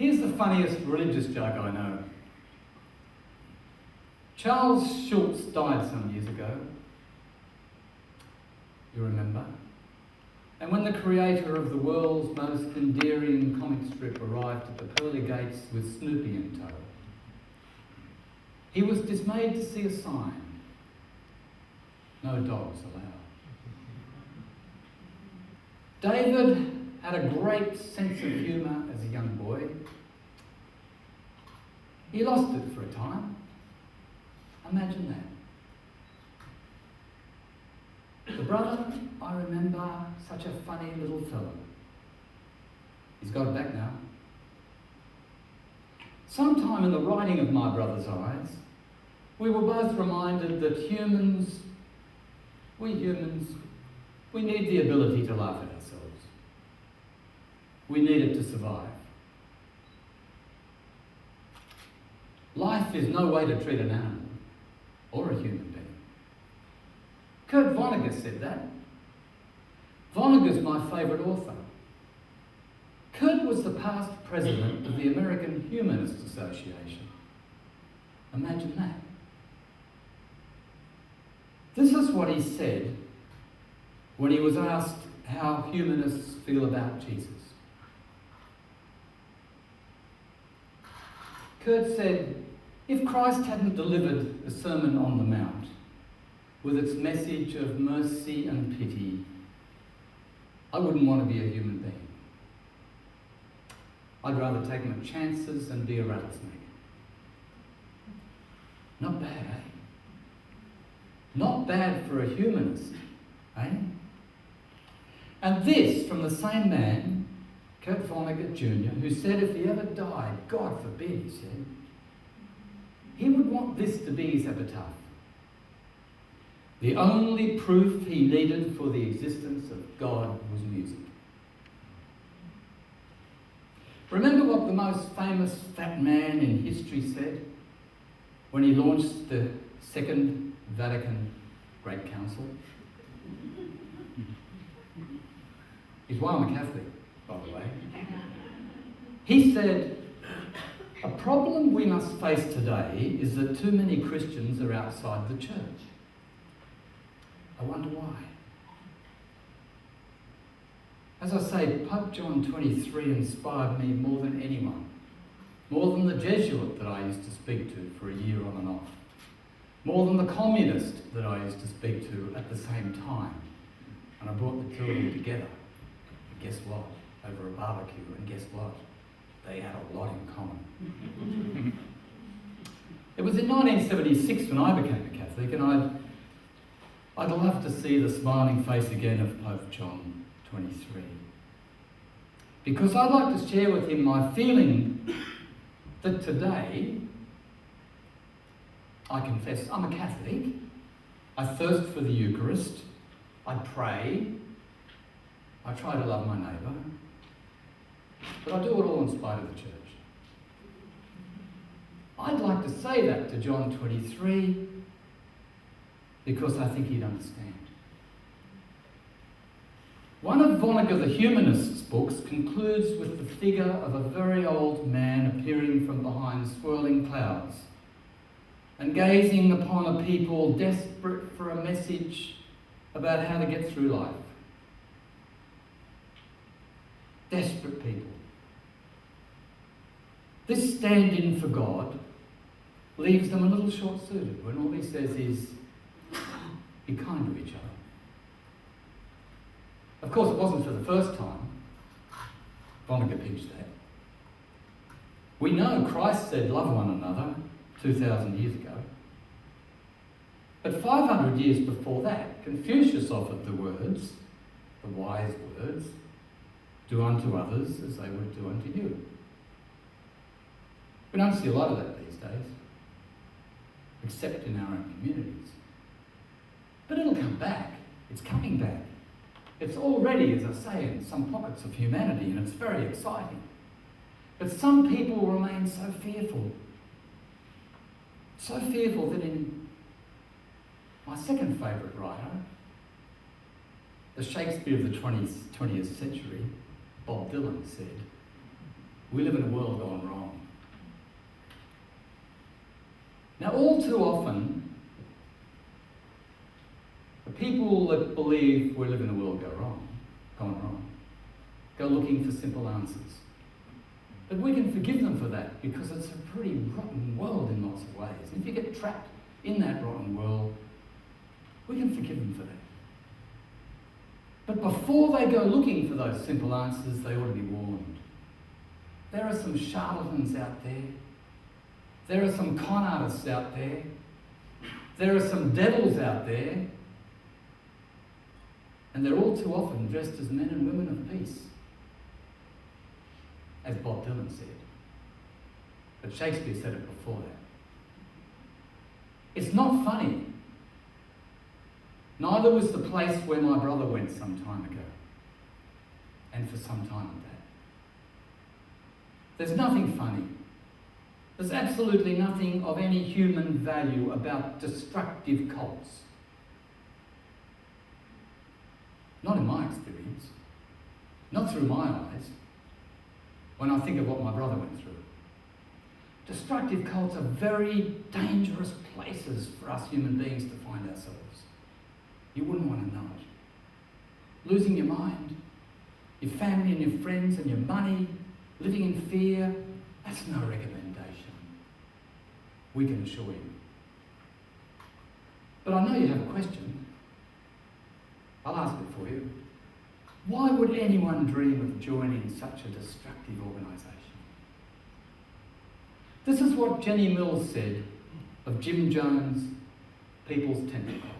Here's the funniest religious joke I know. Charles Schulz died some years ago. You remember? And when the creator of the world's most endearing comic strip arrived at the pearly gates with Snoopy in tow, he was dismayed to see a sign: no dogs allowed. David had a great sense of humour as a young boy. He lost it for a time. Imagine that. The brother, I remember, such a funny little fellow. He's got it back now. Sometime in the writing of my brother's eyes, we were both reminded that we humans, we need the ability to laugh at ourselves. We need it to survive. Life is no way to treat an animal or a human being. Kurt Vonnegut said that. Vonnegut's my favourite author. Kurt was the past president of the American Humanist Association. Imagine that. This is what he said when he was asked how humanists feel about Jesus. Kurt said, if Christ hadn't delivered the Sermon on the Mount with its message of mercy and pity, I wouldn't want to be a human being. I'd rather take my chances and be a rattlesnake. Not bad, eh? Not bad for a humanist, eh? And this from the same man, Kurt Vonnegut Jr., who said if he ever died, God forbid, he said, he would want this to be his epitaph. The only proof he needed for the existence of God was music. Remember what the most famous fat man in history said when he launched the Second Vatican Great Council? He's why I'm a Catholic, by the way. He said, a problem we must face today is that too many Christians are outside the church. I wonder why. As I say, Pope John 23 inspired me more than anyone, more than the Jesuit that I used to speak to for a year on and off, more than the communist that I used to speak to at the same time. And I brought the two of them together. And guess what? Over a barbecue. And guess what? They had a lot in common. It was in 1976 when I became a Catholic, and I'd love to see the smiling face again of Pope John 23. Because I'd like to share with him my feeling that today, I confess, I'm a Catholic. I thirst for the Eucharist. I pray. I try to love my neighbour. But I do it all in spite of the church. I'd like to say that to John 23 because I think he'd understand. One of Vonnegut the humanist's books concludes with the figure of a very old man appearing from behind swirling clouds and gazing upon a people desperate for a message about how to get through life. Desperate people. This stand-in for God leaves them a little short-suited when all he says is, be kind to each other. Of course, it wasn't for the first time. Vonnegut pinched that. We know Christ said, love one another 2,000 years ago. But 500 years before that, Confucius offered the words, the wise words, do unto others as they would do unto you. We don't see a lot of that these days, except in our own communities. But it'll come back. It's coming back. It's already, as I say, in some pockets of humanity, and it's very exciting. But some people remain so fearful. So fearful that in my second favourite writer, the Shakespeare of the 20th century, Bob Dylan, said, We live in a world gone wrong. Now, all too often, the people that believe we live in a world gone wrong, go looking for simple answers. But we can forgive them for that because it's a pretty rotten world in lots of ways. And if you get trapped in that rotten world, we can forgive them for that. But before they go looking for those simple answers, they ought to be warned. There are some charlatans out there. There are some con artists out there. There are some devils out there. And they're all too often dressed as men and women of peace, as Bob Dylan said. But Shakespeare said it before that. It's not funny. Neither was the place where my brother went some time ago, and for some time at that. There's nothing funny. There's absolutely nothing of any human value about destructive cults. Not in my experience. Not through my eyes. When I think of what my brother went through. Destructive cults are very dangerous places for us human beings to find ourselves. You wouldn't want to know it. Losing your mind, your family and your friends and your money, living in fear, that's no recommendation. We can assure you. But I know you have a question. I'll ask it for you. Why would anyone dream of joining such a destructive organisation? This is what Jenny Mills said of Jim Jones' People's Tentacle.